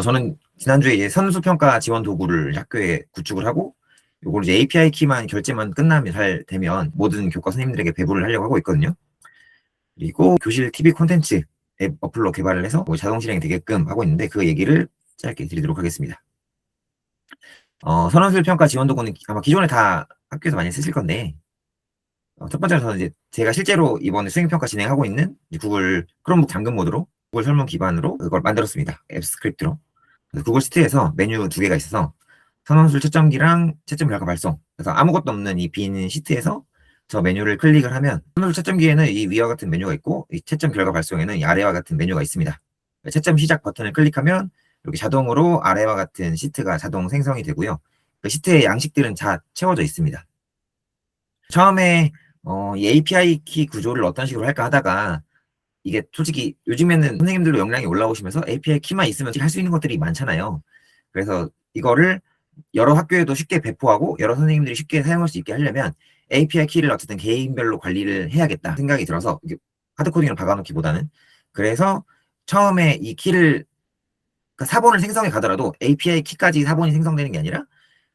저는 지난주에 이제 선수평가 지원 도구를 학교에 구축을 하고, 요걸 이제 API 키만 결제만 끝나면 잘 되면 모든 교과 선생님들에게 배부를 하려고 하고 있거든요. 그리고 교실 TV 콘텐츠 앱 어플로 개발을 해서 뭐 자동 실행이 되게끔 하고 있는데, 그 얘기를 짧게 드리도록 하겠습니다. 선원술 평가 지원 도구는 아마 기존에 다 학교에서 많이 쓰실 건데, 첫 번째로 저는 이제 제가 실제로 이번에 수행평가 진행하고 있는 구글 크롬북 잠금 모드로 구글 설문 기반으로 그걸 만들었습니다. 앱 스크립트로. 구글 시트에서 메뉴 두 개가 있어서 선원술 채점기랑 채점 결과 발송. 그래서 아무것도 없는 이 빈 시트에서 저 메뉴를 클릭을 하면 선원술 채점기에는 이 위와 같은 메뉴가 있고, 이 채점 결과 발송에는 이 아래와 같은 메뉴가 있습니다. 채점 시작 버튼을 클릭하면 이렇게 자동으로 아래와 같은 시트가 자동 생성이 되고요. 그 시트의 양식들은 다 채워져 있습니다. 처음에 이 API 키 구조를 어떤 식으로 할까 하다가, 이게 솔직히 요즘에는 선생님들도 역량이 올라오시면서 API 키만 있으면 할 수 있는 것들이 많잖아요. 그래서 이거를 여러 학교에도 쉽게 배포하고 여러 선생님들이 쉽게 사용할 수 있게 하려면 API 키를 어쨌든 개인별로 관리를 해야겠다 생각이 들어서, 하드코딩을 박아놓기보다는. 그래서 처음에 이 키를, 그러니까 사본을 생성해 가더라도 API 키까지 사본이 생성되는 게 아니라,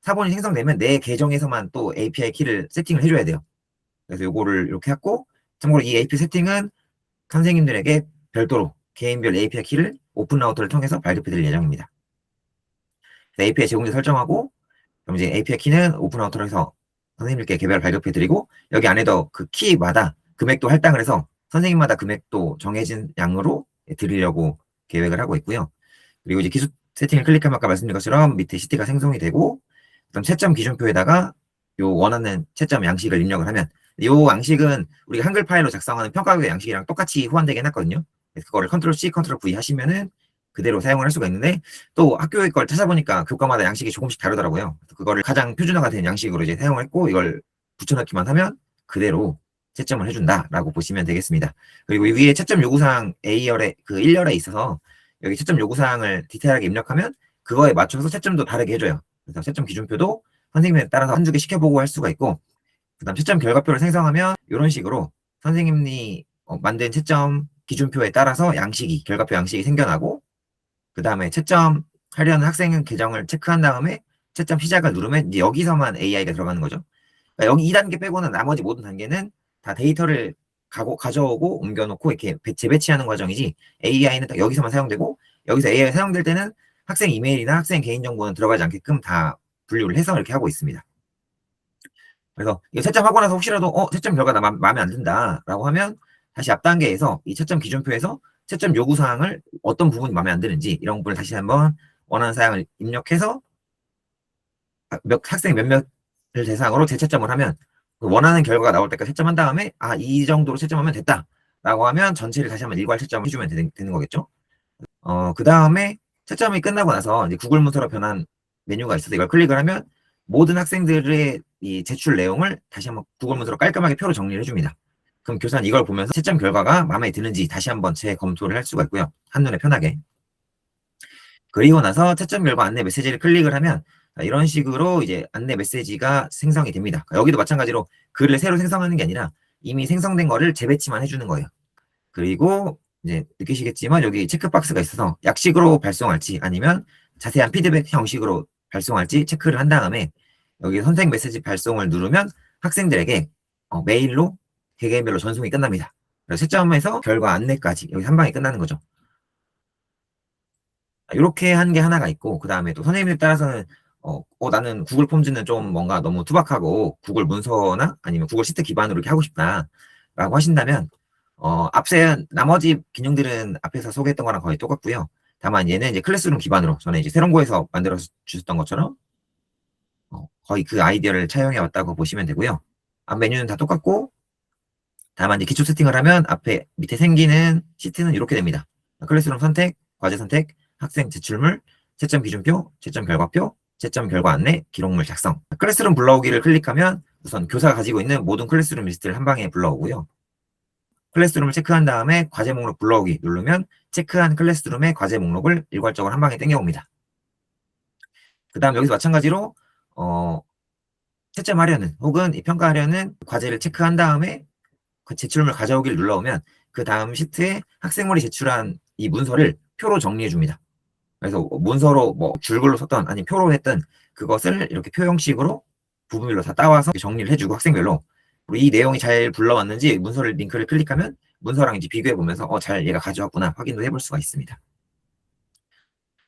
사본이 생성되면 내 계정에서만 또 API 키를 세팅을 해줘야 돼요. 그래서 요거를 이렇게 했고, 참고로 이 API 세팅은 선생님들에게 별도로 개인별 API 키를 오픈 라우터를 통해서 발급해 드릴 예정입니다. API 제공자 설정하고, 그럼 이제 API 키는 오픈 라우터로 해서 선생님들께 개별 발급해 드리고, 여기 안에도 그 키마다 금액도 할당을 해서 선생님마다 금액도 정해진 양으로 드리려고 계획을 하고 있고요. 그리고 이제 기술 세팅을 클릭하면 아까 말씀드린 것처럼 밑에 시트가 생성이 되고, 그럼 채점 기준표에다가 요 원하는 채점 양식을 입력을 하면, 요 양식은 우리가 한글 파일로 작성하는 평가교 양식이랑 똑같이 호환되게 해놨거든요. 그거를 컨트롤 C, 컨트롤 V 하시면은 그대로 사용을 할 수가 있는데, 또 학교의 걸 찾아보니까 교과마다 양식이 조금씩 다르더라고요. 그거를 가장 표준화가 된 양식으로 이제 사용을 했고, 이걸 붙여넣기만 하면 그대로 채점을 해준다라고 보시면 되겠습니다. 그리고 이 위에 채점 요구사항 A열에 그 1열에 있어서 여기 채점 요구사항을 디테일하게 입력하면 그거에 맞춰서 채점도 다르게 해줘요. 그래서 채점 기준표도 선생님에 따라서 한두 개 시켜보고 할 수가 있고, 그 다음 채점 결과표를 생성하면 이런 식으로 선생님이 만든 채점 기준표에 따라서 양식이, 결과표 양식이 생겨나고, 그 다음에 채점 하려는 학생 계정을 체크한 다음에 채점 시작을 누르면 이제 여기서만 AI가 들어가는 거죠. 그러니까 여기 2단계 빼고는 나머지 모든 단계는 다 데이터를 가져오고 옮겨놓고 이렇게 재배치하는 과정이지, AI는 딱 여기서만 사용되고, 여기서 AI 사용될 때는 학생 이메일이나 학생 개인정보는 들어가지 않게끔 다 분류를 해서 이렇게 하고 있습니다. 그래서 이거 채점하고 나서 혹시라도 채점 결과 나 마음에 안 든다라고 하면 다시 앞 단계에서 이 채점 기준표에서 채점 요구사항을 어떤 부분이 마음에 안 드는지 이런 부분을 다시 한번 원하는 사항을 입력해서 학생 몇몇을 대상으로 재채점을 하면 원하는 결과가 나올 때까지 채점한 다음에 이 정도로 채점하면 됐다라고 하면 전체를 다시 한번 일괄 채점을 해주면 되는 거겠죠. 그 다음에 채점이 끝나고 나서 이제 구글 문서로 변한 메뉴가 있어서 이걸 클릭을 하면 모든 학생들의 이 제출 내용을 다시 한번 구글 문서로 깔끔하게 표로 정리를 해줍니다. 그럼 교사는 이걸 보면서 채점 결과가 마음에 드는지 다시 한번 재검토를 할 수가 있고요. 한눈에 편하게. 그리고 나서 채점 결과 안내 메시지를 클릭을 하면 이런 식으로 이제 안내 메시지가 생성이 됩니다. 여기도 마찬가지로 글을 새로 생성하는 게 아니라 이미 생성된 거를 재배치만 해주는 거예요. 그리고 이제 느끼시겠지만 여기 체크박스가 있어서 약식으로 발송할지 아니면 자세한 피드백 형식으로 발송할지 체크를 한 다음에 여기 선생 메시지 발송을 누르면 학생들에게 메일로 개개인별로 전송이 끝납니다. 그래서 채점에서 결과 안내까지 여기 한 방에 끝나는 거죠. 이렇게 한 게 하나가 있고, 그 다음에 또 선생님들 따라서는 나는 구글 폼즈는 좀 뭔가 너무 투박하고 구글 문서나 아니면 구글 시트 기반으로 이렇게 하고 싶다라고 하신다면, 앞세 나머지 기능들은 앞에서 소개했던 거랑 거의 똑같고요. 다만 얘는 이제 클래스룸 기반으로 전에 이제 세론고에서 만들어 주셨던 것처럼 거의 그 아이디어를 차용해 왔다고 보시면 되고요. 앞 메뉴는 다 똑같고, 다만 이제 기초 세팅을 하면 앞에 밑에 생기는 시트는 이렇게 됩니다. 클래스룸 선택, 과제 선택, 학생 제출물, 채점 기준표, 채점 결과표, 채점 결과 안내, 기록물 작성. 클래스룸 불러오기를 클릭하면 우선 교사가 가지고 있는 모든 클래스룸 리스트를 한 방에 불러오고요. 클래스룸을 체크한 다음에 과제 목록 불러오기 누르면 체크한 클래스룸의 과제 목록을 일괄적으로 한 방에 땡겨옵니다. 그 다음 여기서 마찬가지로 채점하려는 혹은 평가하려는 과제를 체크한 다음에 그 제출물 가져오기를 눌러오면 그 다음 시트에 학생물이 제출한 이 문서를 표로 정리해 줍니다. 그래서 문서로 뭐 줄글로 썼던 아니면 표로 했던 그것을 이렇게 표 형식으로 부분별로 다 따와서 정리를 해주고 학생별로 그리고 이 내용이 잘 불러왔는지 문서를 링크를 클릭하면 문서랑 이제 비교해 보면서 잘 얘가 가져왔구나 확인도 해볼 수가 있습니다.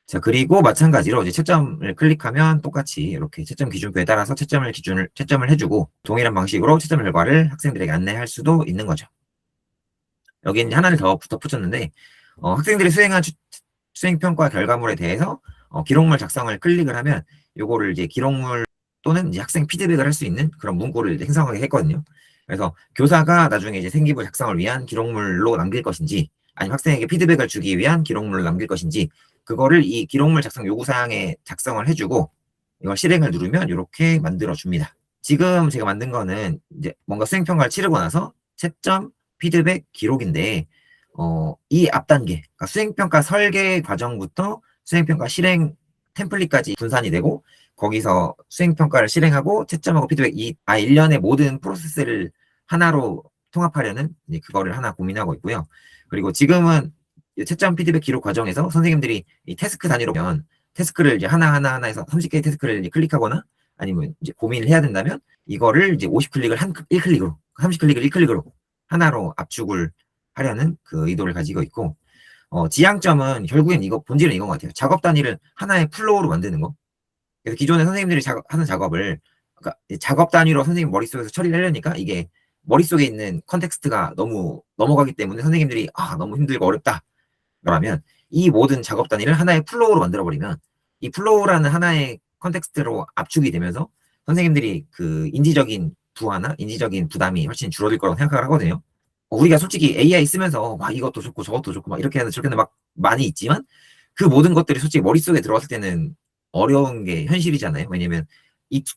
자, 그리고 마찬가지로 이제 채점을 클릭하면 똑같이 이렇게 채점 기준표에 따라서 채점을 해주고 동일한 방식으로 채점 결과를 학생들에게 안내할 수도 있는 거죠. 여기 이제 하나를 더 덧붙였는데 학생들이 수행한 수행평가 결과물에 대해서 기록물 작성을 클릭을 하면 요거를 이제 기록물 또는 이제 학생 피드백을 할 수 있는 그런 문구를 이제 생성하게 했거든요. 그래서 교사가 나중에 이제 생기부 작성을 위한 기록물로 남길 것인지 아니면 학생에게 피드백을 주기 위한 기록물을 남길 것인지 그거를 이 기록물 작성 요구사항에 작성을 해주고 이걸 실행을 누르면 이렇게 만들어줍니다. 지금 제가 만든 거는 이제 뭔가 수행평가를 치르고 나서 채점, 피드백, 기록인데 이 앞단계, 그러니까 수행평가 설계 과정부터 수행평가 실행 템플릿까지 분산이 되고 거기서 수행평가를 실행하고 채점하고 피드백 일련의 모든 프로세스를 하나로 통합하려는 그거를 하나 고민하고 있고요. 그리고 지금은 채점 피드백 기록 과정에서 선생님들이 이 태스크 단위로면 태스크를 이제 하나하나 해서 30개의 태스크를 이제 클릭하거나 아니면 이제 고민을 해야 된다면 이거를 이제 50클릭을 1클릭으로 30클릭을 1클릭으로 하나로 압축을 하려는 그 의도를 가지고 있고 지향점은 결국엔 본질은 이건 것 같아요. 작업 단위를 하나의 플로우로 만드는 거. 그래서 기존에 선생님들이 하는 작업을 그러니까 작업 단위로 선생님 머릿속에서 처리를 하려니까 이게 머릿속에 있는 컨텍스트가 너무 넘어가기 때문에 선생님들이 너무 힘들고 어렵다. 그러면 이 모든 작업 단위를 하나의 플로우로 만들어버리면 이 플로우라는 하나의 컨텍스트로 압축이 되면서 선생님들이 그 인지적인 부하나 인지적인 부담이 훨씬 줄어들 거라고 생각을 하거든요. 우리가 솔직히 AI 쓰면서 막 이것도 좋고 저것도 좋고 막 이렇게 해서 저렇게 막 많이 있지만 그 모든 것들이 솔직히 머릿속에 들어왔을 때는 어려운 게 현실이잖아요. 왜냐면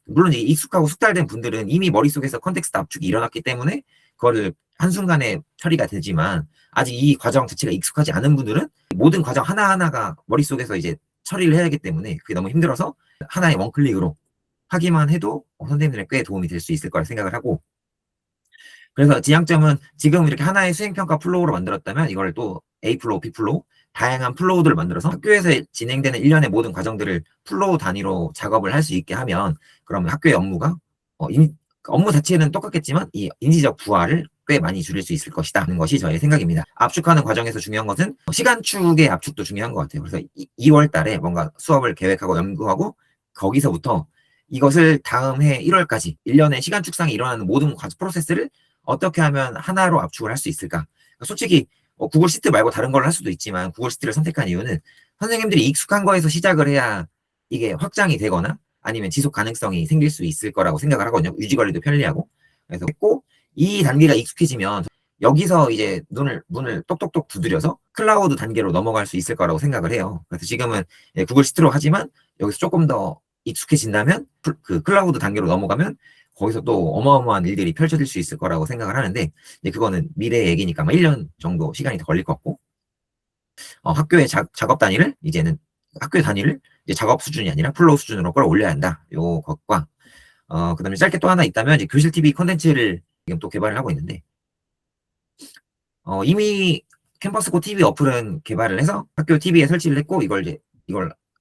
물론 익숙하고 숙달된 분들은 이미 머릿속에서 컨텍스트 압축이 일어났기 때문에 그거를 한순간에 처리가 되지만 아직 이 과정 자체가 익숙하지 않은 분들은 모든 과정 하나하나가 머릿속에서 이제 처리를 해야 하기 때문에 그게 너무 힘들어서 하나의 원클릭으로 하기만 해도 선생님들에 꽤 도움이 될 수 있을 거라 생각을 하고 그래서 지향점은 지금 이렇게 하나의 수행평가 플로우로 만들었다면 이걸 또 A 플로우, B 플로우 다양한 플로우들을 만들어서 학교에서 진행되는 일련의 모든 과정들을 플로우 단위로 작업을 할 수 있게 하면 그러면 학교의 업무가 업무 자체는 똑같겠지만 이 인지적 부하를 꽤 많이 줄일 수 있을 것이다 하는 것이 저의 생각입니다. 압축하는 과정에서 중요한 것은 시간축의 압축도 중요한 것 같아요. 그래서 2월 달에 뭔가 수업을 계획하고 연구하고 거기서부터 이것을 다음 해 1월까지 1년의 시간축상에 일어나는 모든 프로세스를 어떻게 하면 하나로 압축을 할 수 있을까? 솔직히 구글 시트 말고 다른 걸 할 수도 있지만 구글 시트를 선택한 이유는 선생님들이 익숙한 거에서 시작을 해야 이게 확장이 되거나 아니면 지속 가능성이 생길 수 있을 거라고 생각을 하거든요. 유지 관리도 편리하고. 그래서 했고 이 단계가 익숙해지면 여기서 이제 문을 똑똑똑 두드려서 클라우드 단계로 넘어갈 수 있을 거라고 생각을 해요. 그래서 지금은 구글 시트로 하지만 여기서 조금 더 익숙해진다면 그 클라우드 단계로 넘어가면 거기서 또 어마어마한 일들이 펼쳐질 수 있을 거라고 생각을 하는데 그거는 미래의 얘기니까 1년 정도 시간이 더 걸릴 것 같고 학교의 작업 단위를 이제는 학교 단위를 이제 작업 수준이 아니라 플로우 수준으로 끌어올려야 한다. 요 것과 그다음에 짧게 또 하나 있다면 이제 교실 TV 콘텐츠를 지금 또 개발을 하고 있는데 이미 캠퍼스고 TV 어플은 개발을 해서 학교 TV에 설치를 했고 이걸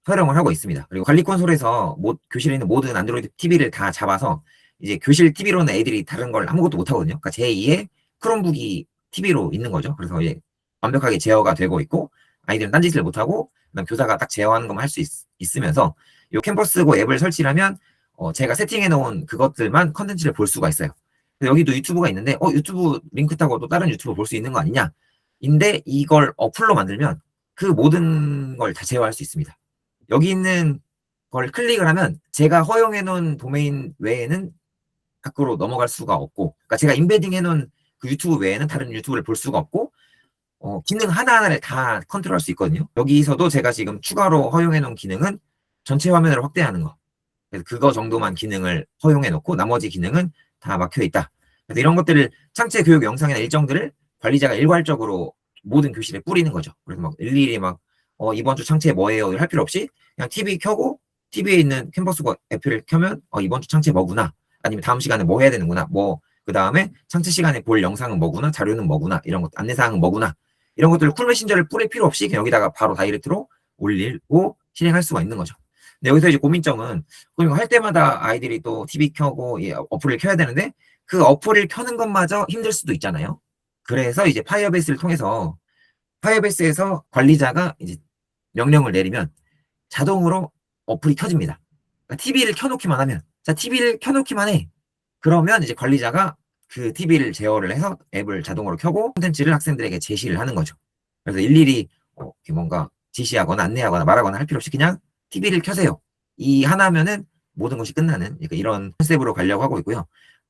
활용을 하고 있습니다. 그리고 관리 콘솔에서 교실에 있는 모든 안드로이드 TV를 다 잡아서 이제 교실 TV로는 애들이 다른 걸 아무것도 못 하거든요. 그러니까 제2의 크롬북이 TV로 있는 거죠. 그래서 이제 완벽하게 제어가 되고 있고 아이들은 딴짓을 못 하고 그다음 교사가 딱 제어하는 것만 할 수 있으면서 이 캠퍼스고 앱을 설치를 하면 제가 세팅해 놓은 그것들만 컨텐츠를 볼 수가 있어요. 여기도 유튜브가 있는데 유튜브 링크 타고 또 다른 유튜브 볼 수 있는 거 아니냐? 인데 이걸 어플로 만들면 그 모든 걸 다 제어할 수 있습니다. 여기 있는 걸 클릭을 하면 제가 허용해 놓은 도메인 외에는 밖으로 넘어갈 수가 없고 그러니까 제가 임베딩 해 놓은 그 유튜브 외에는 다른 유튜브를 볼 수가 없고 기능 하나하나를 다 컨트롤할 수 있거든요. 여기서도 제가 지금 추가로 허용해 놓은 기능은 전체 화면을 확대하는 거. 그래서 그거 정도만 기능을 허용해 놓고 나머지 기능은 다 막혀 있다. 그래서 이런 것들을 창체 교육 영상이나 일정들을 관리자가 일괄적으로 모든 교실에 뿌리는 거죠. 그래서 막 일일이 막 이번 주 창체 뭐예요? 할 필요 없이 그냥 TV 켜고 TV에 있는 캠퍼스 애플을 켜면 이번 주 창체 뭐구나. 아니면 다음 시간에 뭐 해야 되는구나. 그 다음에 창체 시간에 볼 영상은 뭐구나. 자료는 뭐구나. 이런 것 안내사항은 뭐구나. 이런 것들을 쿨 메신저를 뿌릴 필요 없이 그냥 여기다가 바로 다이렉트로 올리고 실행할 수가 있는 거죠. 근데 여기서 이제 고민점은 그럼 이거 할 때마다 아이들이 또 TV 켜고 이 어플을 켜야 되는데 그 어플을 켜는 것마저 힘들 수도 있잖아요. 그래서 이제 파이어베이스를 통해서 파이어베이스에서 관리자가 이제 명령을 내리면 자동으로 어플이 켜집니다. 그러니까 TV를 켜놓기만 하면, 자, TV를 켜놓기만 해. 그러면 이제 관리자가 그 TV를 제어를 해서 앱을 자동으로 켜고 콘텐츠를 학생들에게 제시를 하는 거죠. 그래서 일일이 뭔가 지시하거나 안내하거나 말하거나 할 필요 없이 그냥 TV를 켜세요. 이 하나면은 모든 것이 끝나는 그러니까 이런 컨셉으로 가려고 하고 있고요.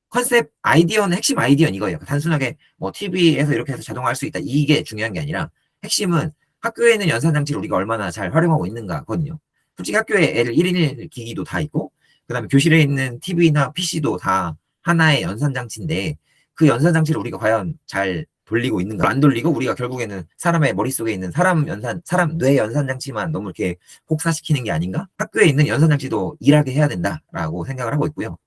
컨셉 아이디어는 핵심 아이디어는 이거예요. 단순하게 뭐 TV에서 이렇게 해서 자동화 할 수 있다. 이게 중요한 게 아니라 핵심은 학교에 있는 연산장치를 우리가 얼마나 잘 활용하고 있는가거든요. 솔직히 학교에 애들 1인 1 기기도 다 있고 그다음에 교실에 있는 TV나 PC도 다 하나의 연산장치인데 그 연산장치를 우리가 과연 잘 돌리고 있는가 안 돌리고 우리가 결국에는 사람의 머릿속에 있는 사람 뇌 연산장치만 너무 이렇게 혹사시키는 게 아닌가? 학교에 있는 연산장치도 일하게 해야 된다라고 생각을 하고 있고요.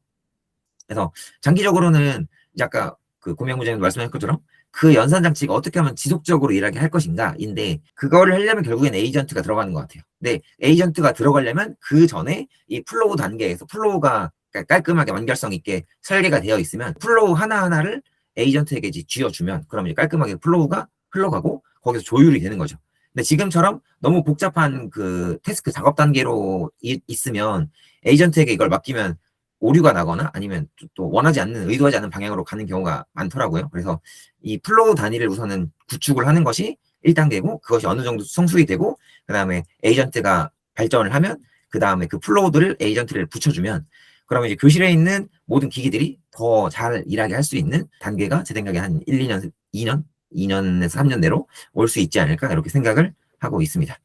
그래서 장기적으로는 아까 그 고명부장님 말씀하신 것처럼 그 연산장치가 어떻게 하면 지속적으로 일하게 할 것인가인데 그거를 하려면 결국엔 에이전트가 들어가는 것 같아요. 근데 에이전트가 들어가려면 그 전에 이 플로우 단계에서 플로우가 깔끔하게 완결성 있게 설계가 되어 있으면 플로우 하나하나를 에이전트에게 이제 쥐어주면 그럼 이제 깔끔하게 플로우가 흘러가고 거기서 조율이 되는 거죠. 근데 지금처럼 너무 복잡한 그 태스크 작업 단계로 있으면 에이전트에게 이걸 맡기면 오류가 나거나 아니면 또 원하지 않는 의도하지 않는 방향으로 가는 경우가 많더라고요. 그래서 이 플로우 단위를 우선은 구축을 하는 것이 1단계고 그것이 어느 정도 성숙이 되고 그다음에 에이전트가 발전을 하면 그다음에 그 플로우들을 에이전트를 붙여주면 그러면 이제 교실에 있는 모든 기기들이 더 잘 일하게 할 수 있는 단계가 제 생각에 한 1, 2년, 2년, 2년에서 3년 내로 올 수 있지 않을까 이렇게 생각을 하고 있습니다.